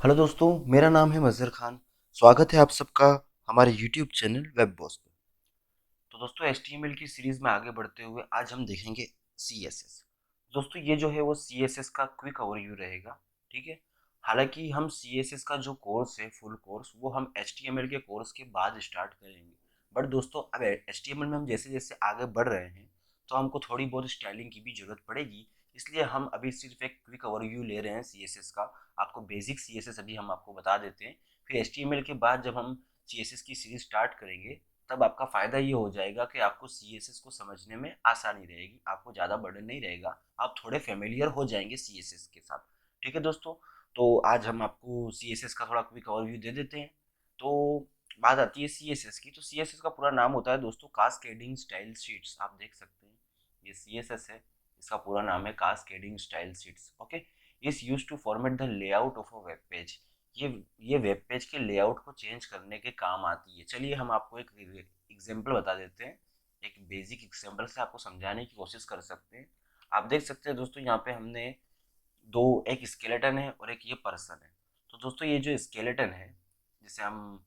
Hello दोस्तों, मेरा नाम है मज़हर खान। स्वागत है आप सबका हमारे यूट्यूब चैनल वेब बॉस पे। तो दोस्तों, HTML की सीरीज में आगे बढ़ते हुए आज हम देखेंगे CSS। दोस्तों, ये जो है वो CSS का क्विक ओवरव्यू रहेगा। ठीक है। हालांकि हम CSS का जो कोर्स है, फुल कोर्स, वो हम HTML के कोर्स के बाद स्टार्ट करेंगे। बट दोस्तों, अब HTML में हम जैसे जैसे आगे बढ़ रहे हैं तो हमको थोड़ी बहुत स्टाइलिंग की भी जरूरत पड़ेगी। इसलिए हम अभी सिर्फ एक क्विक ओवरव्यू ले रहे हैं CSS का। आपको बेसिक CSS अभी हम आपको बता देते हैं। फिर HTML के बाद जब हम CSS की सीरीज स्टार्ट करेंगे तब आपका फ़ायदा ये हो जाएगा कि आपको CSS को समझने में आसानी रहेगी, आपको ज़्यादा बर्डन नहीं रहेगा, आप थोड़े फेमिलियर हो जाएंगे CSS के साथ। ठीक है दोस्तों, तो आज हम आपको CSS का थोड़ा क्विक ओवरव्यू दे देते हैं। तो बात आती है CSS की। तो CSS का पूरा नाम होता है दोस्तों कास्केडिंग स्टाइल शीट्स। आप देख सकते हैं ये CSS है, इसका पूरा नाम है cascading style sheets. Okay. Is use to format the layout of a web page. ये ये वेब पेज के लेआउट को चेंज करने के काम आती है। चलिए हम आपको एक एग्जांपल बता देते हैं। एक बेसिक एग्जांपल से आपको समझाने की कोशिश कर सकते हैं। आप देख सकते हैं दोस्तों, यहाँ पे हमने दो, एक स्केलेटन है और एक ये पर्सन है। तो दोस्तों, ये जो स्केलेटन है, जिसे हम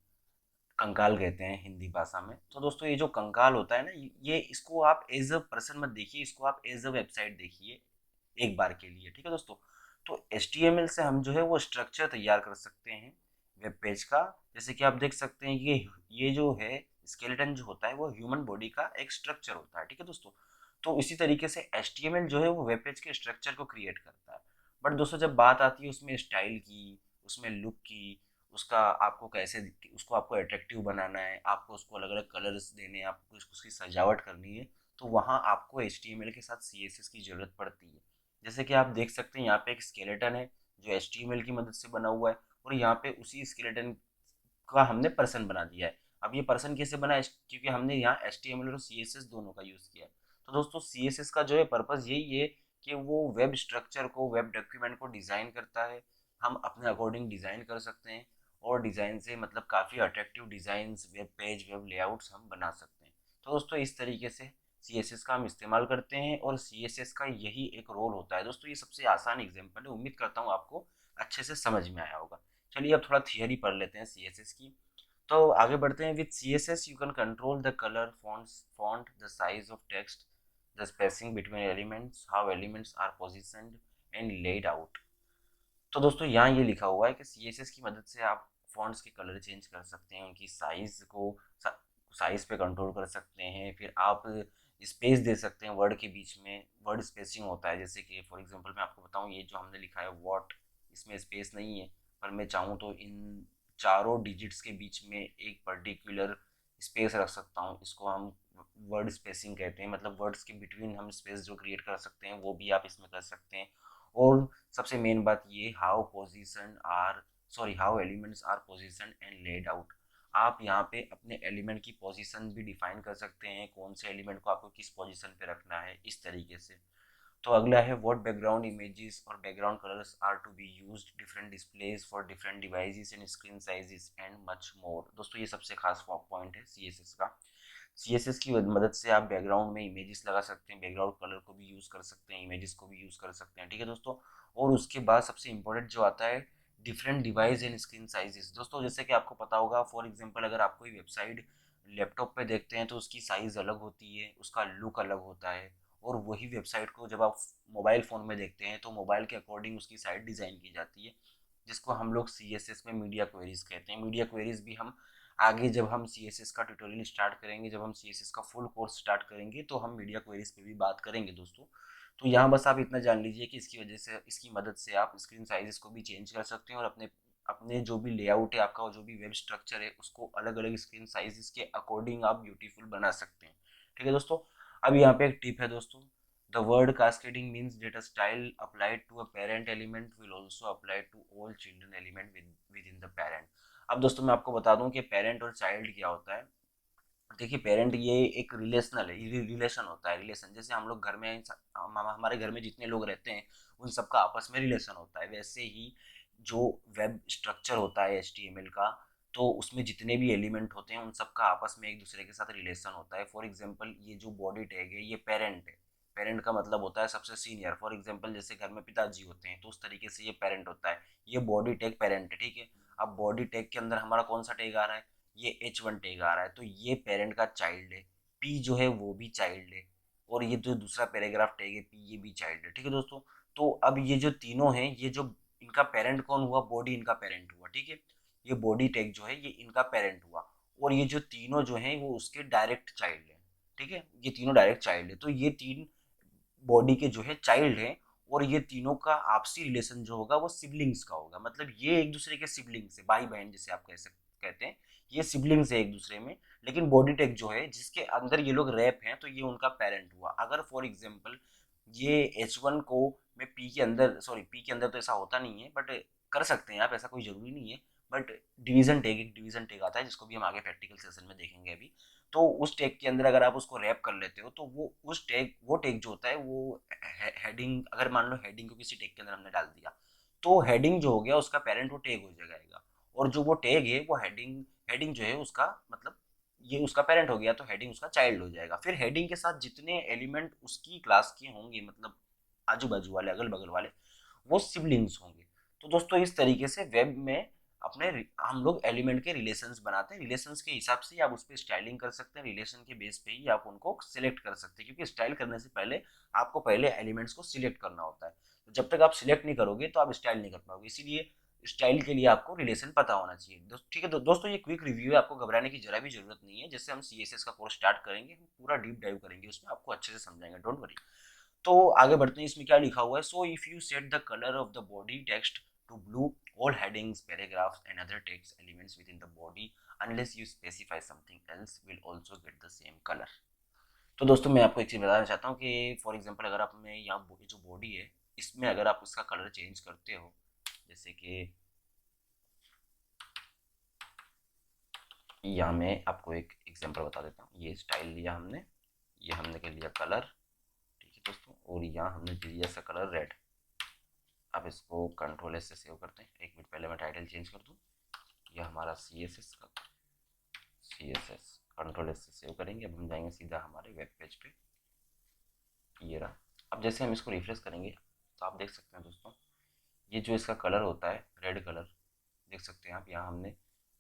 कंकाल कहते हैं हिंदी भाषा में, तो दोस्तों ये जो कंकाल होता है ना, ये इसको आप एज अ पर्सन मत देखिए, इसको आप एज अ वेबसाइट देखिए एक बार के लिए। ठीक है दोस्तों। तो HTML से हम जो है वो स्ट्रक्चर तैयार कर सकते हैं वेब पेज का। जैसे कि आप देख सकते हैं ये जो है स्केलेटन जो होता है वो ह्यूमन बॉडी का एक स्ट्रक्चर होता है। ठीक है दोस्तों। तो इसी तरीके से HTML जो है वो वेब पेज के स्ट्रक्चर को क्रिएट करता है। बट दोस्तों, जब बात आती है उसमें स्टाइल की, उसमें लुक की, उसका आपको कैसे, उसको आपको अट्रैक्टिव बनाना है, आपको उसको अलग अलग कलर्स देने हैं, आपको उसकी सजावट करनी है, तो वहाँ आपको HTML के साथ CSS की ज़रूरत पड़ती है। जैसे कि आप देख सकते हैं यहाँ पे एक स्केलेटन है जो HTML की मदद से बना हुआ है, और यहाँ पे उसी स्केलेटन का हमने पर्सन बना दिया है। अब ये पर्सन कैसे बना है? क्योंकि हमने यहाँ HTML और CSS दोनों का यूज़ किया है। तो दोस्तों, CSS का जो है पर्पज़ यही है कि वो वेब स्ट्रक्चर को, वेब डॉक्यूमेंट को डिज़ाइन करता है। हम अपने अकॉर्डिंग डिज़ाइन कर सकते हैं, और डिज़ाइन से मतलब काफ़ी attractive designs, web page, web layouts हम बना सकते हैं। तो दोस्तों, इस तरीके से CSS का हम इस्तेमाल करते हैं, और CSS का यही एक रोल होता है। दोस्तों, ये सबसे आसान एग्जाम्पल है, उम्मीद करता हूँ आपको अच्छे से समझ में आया होगा। चलिए अब थोड़ा थियरी पढ़ लेते हैं CSS की। तो आगे बढ़ते हैं। With CSS you can control the colour, font, the size of text, the spacing between elements, how elements are positioned and laid out. तो दोस्तों, यहाँ ये लिखा हुआ है कि CSS की मदद से आप फॉन्ट्स के कलर चेंज कर सकते हैं, उनकी साइज को साइज पे कंट्रोल कर सकते हैं। फिर आप स्पेस दे सकते हैं वर्ड के बीच में, वर्ड स्पेसिंग होता है। जैसे कि फॉर एग्जांपल मैं आपको बताऊं, ये जो हमने लिखा है वॉट, इसमें स्पेस नहीं है, पर मैं चाहूँ तो इन चारों डिजिट्स के बीच में एक पर्टिकुलर स्पेस रख सकता हूँ। इसको हम वर्ड स्पेसिंग कहते हैं, मतलब वर्ड्स के बिटवीन हम स्पेस जो क्रिएट कर सकते हैं वो भी आप इसमें कर सकते हैं। और सबसे मेन बात ये, how elements are position and laid out. आप यहाँ पे अपने एलिमेंट की पोजीशन भी डिफाइन कर सकते हैं, कौन से एलिमेंट को आपको किस पोजीशन पे रखना है, इस तरीके से। तो अगला है व्हाट बैकग्राउंड इमेजेस और background colours are to be used, different displays for different devices and screen sizes and much more. दोस्तों, ये सबसे खास पॉइंट है CSS का। CSS की मदद से आप बैकग्राउंड में इमेजेस लगा सकते हैं, बैकग्राउंड कलर को भी यूज़ कर सकते हैं, इमेजेस को भी यूज़ कर सकते हैं। ठीक है दोस्तों। और उसके बाद सबसे इंपॉर्टेंट जो आता है, different device and screen sizes. दोस्तों, जैसे कि आपको पता होगा, फॉर एग्जांपल अगर आप कोई वेबसाइट लैपटॉप पे देखते हैं तो उसकी साइज़ अलग होती है, उसका लुक अलग होता है। और वही वेबसाइट को जब आप मोबाइल फ़ोन में देखते हैं तो मोबाइल के अकॉर्डिंग उसकी साइट डिज़ाइन की जाती है, जिसको हम लोग CSS में मीडिया क्वेरीज कहते हैं। मीडिया क्वेरीज भी हम आगे, जब हम CSS का ट्यूटोरियल स्टार्ट करेंगे, जब हम CSS का फुल कोर्स स्टार्ट करेंगे, तो हम मीडिया क्वेरीज पे भी बात करेंगे दोस्तों। तो यहाँ बस आप इतना जान लीजिए कि इसकी वजह से, इसकी मदद से आप स्क्रीन साइजेस को भी चेंज कर सकते हैं, और अपने अपने जो भी लेआउट है आपका, जो भी वेब स्ट्रक्चर है, उसको अलग अलग स्क्रीन साइजेस के अकॉर्डिंग आप ब्यूटीफुल बना सकते हैं। ठीक है दोस्तों। अब यहाँ पे एक टिप है दोस्तों। The word cascading means that a style applied to a parent element will also apply to all children element within the parent। अब दोस्तों, मैं आपको बता दूं कि पेरेंट और चाइल्ड क्या होता है। देखिए, पेरेंट ये एक रिलेशनल है, रिलेशन होता है। रिलेशन जैसे हम लोग घर में, हमारे घर में जितने लोग रहते हैं उन सबका आपस में रिलेशन होता है, वैसे ही जो वेब स्ट्रक्चर होता है HTML का, तो उसमें जितने भी एलिमेंट होते हैं उन सबका आपस में एक दूसरे के साथ रिलेशन होता है। फॉर एग्जांपल, ये जो बॉडी टैग है ये पेरेंट है। पेरेंट का मतलब होता है सबसे सीनियर। फॉर एग्जांपल जैसे घर में पिताजी होते हैं तो उस तरीके से ये पेरेंट होता है। ये बॉडी टैग पेरेंट है, ठीक है। अब बॉडी टैग के अंदर हमारा कौन सा टैग आ रहा है, ये H1 टैग आ रहा है, तो ये पेरेंट का चाइल्ड है। P जो है वो भी चाइल्ड है, और ये जो दूसरा पैराग्राफ टैग है P, ये भी चाइल्ड है, ठीक है दोस्तों। तो अब ये जो तीनों हैं, ये जो इनका पेरेंट कौन हुआ, बॉडी इनका पेरेंट हुआ, ठीक है। ये बॉडी टैग जो है ये इनका पेरेंट हुआ, और ये जो तीनों जो हैं वो उसके डायरेक्ट चाइल्ड हैं, ठीक है। ये तीनों डायरेक्ट चाइल्ड है, तो ये तीन बॉडी के जो है चाइल्ड हैं, और ये तीनों का आपसी रिलेशन जो होगा वो सिबलिंग्स का होगा। मतलब ये एक दूसरे के सिबलिंग्स है, भाई बहन जिसे आप कहते हैं, ये सिबलिंग्स है एक दूसरे में। लेकिन बॉडी टेक जो है जिसके अंदर ये लोग रैप हैं, तो ये उनका पेरेंट हुआ। अगर फॉर एग्जाम्पल ये H1 को मैं पी के अंदर, सॉरी पी के अंदर तो ऐसा होता नहीं है, बट कर सकते हैं आप, ऐसा कोई जरूरी नहीं है। बट डिवीजन टेक, एक डिवीजन टेक आता है जिसको भी हम आगे प्रैक्टिकल सेशन में देखेंगे अभी। तो उस टैग के अंदर अगर आप उसको रैप कर लेते हो, तो वो टैग जो होता है वो हेडिंग, अगर मान लो हेडिंग को किसी टैग के अंदर हमने डाल दिया, तो हेडिंग जो हो गया उसका पेरेंट वो टैग हो जाएगा। और जो वो टैग है वो हेडिंग हेडिंग जो है उसका मतलब ये उसका पेरेंट हो गया, तो हेडिंग उसका चाइल्ड हो जाएगा। फिर हेडिंग के साथ जितने एलिमेंट उसकी क्लास के होंगे, मतलब आजू बाजू वाले अगल बगल वाले, वो सिबलिंग्स होंगे। तो दोस्तों इस तरीके से वेब में अपने हम लोग एलिमेंट के रिलेशंस बनाते हैं। रिलेशंस के हिसाब से आप उस पर स्टाइलिंग कर सकते हैं, रिलेशन के बेस पे ही आप उनको सिलेक्ट कर सकते हैं, क्योंकि स्टाइल करने से पहले आपको पहले एलिमेंट्स को सिलेक्ट करना होता है। तो जब तक आप सिलेक्ट नहीं करोगे तो आप स्टाइल नहीं कर पाओगे। इसीलिए स्टाइल के लिए आपको रिलेशन पता होना चाहिए। ठीक है, तो दोस्तों ये क्विक रिव्यू है, आपको घबराने की जरा भी जरूरत नहीं है। जैसे हम CSS का कोर्स स्टार्ट करेंगे, हम पूरा डीप डाइव करेंगे उसमें, आपको अच्छे से समझाएंगे, डोंट वरी। तो आगे बढ़ते हैं, इसमें क्या लिखा हुआ है। So if you set the colour of the body text to blue, all headings, paragraphs and other text elements within the body unless you specify something else will also get the same color। तो दोस्तों मैं आपको एक चीज़ बताना चाहता हूँ कि for example अगर आप में यहाँ जो बॉडी है इसमें अगर आप उसका कलर चेंज करते हो, जैसे कि यहाँ मैं आपको एक एग्जांपल बता देता हूँ। ये स्टाइल लिया हमने, ये हमने कर लिया कलर, ठीक है दोस्तों, और यहाँ हमने दिया सा कलर रेड। अब इसको कंट्रोल एस से सेव करते हैं। एक मिनट पहले मैं टाइटल चेंज कर दूँ। यह हमारा CSS का CSS कंट्रोल एस से सेव करेंगे। अब हम जाएंगे सीधा हमारे वेब पेज पे, ये रहा। अब जैसे हम इसको रिफ्रेश करेंगे तो आप देख सकते हैं दोस्तों, ये जो इसका कलर होता है रेड कलर, देख सकते हैं आप, यहाँ हमने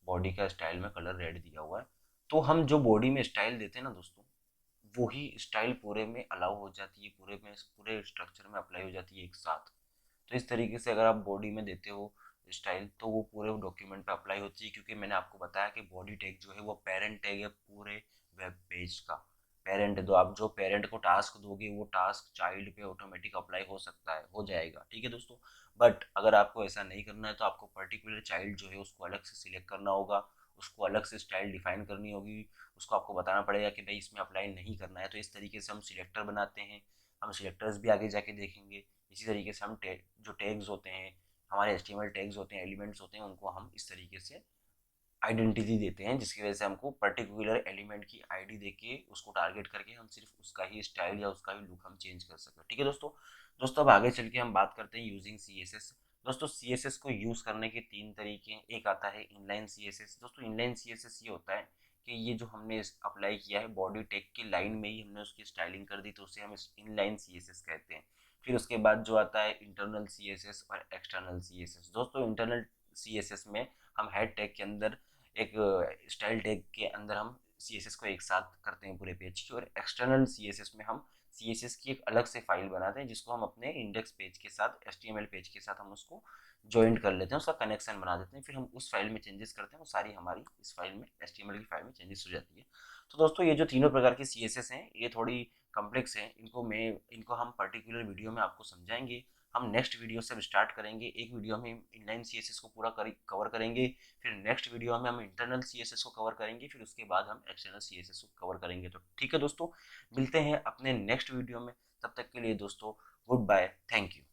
बॉडी का स्टाइल में कलर रेड दिया हुआ है। तो हम जो बॉडी में स्टाइल देते हैं ना दोस्तों, वही स्टाइल पूरे में अलाउ हो जाती है, पूरे स्ट्रक्चर में अप्लाई हो जाती है एक साथ। तो इस तरीके से अगर आप बॉडी में देते हो स्टाइल तो वो पूरे डॉक्यूमेंट पे अप्लाई होती है, क्योंकि मैंने आपको बताया कि बॉडी टैग जो है वो पेरेंट टैग है पूरे वेब पेज का। पेरेंट दो, आप जो पेरेंट को टास्क दोगे वो टास्क चाइल्ड पे ऑटोमेटिक अप्लाई हो सकता है, हो जाएगा, ठीक है दोस्तों। बट अगर आपको ऐसा नहीं करना है तो आपको पर्टिकुलर चाइल्ड जो है उसको अलग से सिलेक्ट करना होगा, उसको अलग से स्टाइल डिफाइन करनी होगी, उसको आपको बताना पड़ेगा कि भाई इसमें अप्लाई नहीं करना है। तो इस तरीके से हम सिलेक्टर बनाते हैं। हम सिलेक्टर्स भी आगे जाके देखेंगे। इसी तरीके से हम जो टैग्स होते हैं, हमारे HTML टैग्स होते हैं, एलिमेंट्स होते हैं, उनको हम इस तरीके से आइडेंटिटी देते हैं, जिसकी वजह से हमको पर्टिकुलर एलिमेंट की ID देके उसको टारगेट करके हम सिर्फ उसका ही स्टाइल या उसका ही लुक हम चेंज कर सकते हैं, ठीक है दोस्तों। दोस्तों अब आगे चल के हम बात करते हैं यूजिंग CSS। दोस्तों CSS को यूज़ करने के 3 तरीके हैं। एक आता है इनलाइन CSS। दोस्तों इनलाइन CSS ये होता है कि ये जो हमने अप्लाई किया है बॉडी टैग की लाइन में ही हमने उसकी स्टाइलिंग कर दी, तो उसे हम इनलाइन CSS कहते हैं। फिर उसके बाद जो आता है इंटरनल CSS और एक्सटर्नल CSS। दोस्तों इंटरनल CSS में हम हेड टैग के अंदर एक स्टाइल टैग के अंदर हम CSS को एक साथ करते हैं पूरे पेज की, और एक्सटर्नल CSS में हम CSS की एक अलग से फाइल बनाते हैं जिसको हम अपने इंडेक्स पेज के साथ, HTML पेज के साथ हम उसको ज्वाइंट कर लेते हैं, उसका कनेक्शन बना देते हैं। फिर हम उस फाइल में चेंजेस करते हैं, वो सारी हमारी इस फाइल में HTML की फाइल में चेंजेस हो जाती है। तो दोस्तों ये जो तीनों प्रकार की CSS हैं ये थोड़ी कॉम्प्लेक्स हैं, इनको हम पर्टिकुलर वीडियो में आपको समझाएंगे। हम नेक्स्ट वीडियो से स्टार्ट करेंगे। एक वीडियो में इनलाइन CSS को पूरा कवर करेंगे, फिर नेक्स्ट वीडियो में हम इंटरनल CSS को कवर करेंगे, फिर उसके बाद हम एक्सटर्नल CSS को कवर करेंगे। तो ठीक है दोस्तों, मिलते हैं अपने नेक्स्ट वीडियो में। तब तक के लिए दोस्तों गुड बाय, थैंक यू।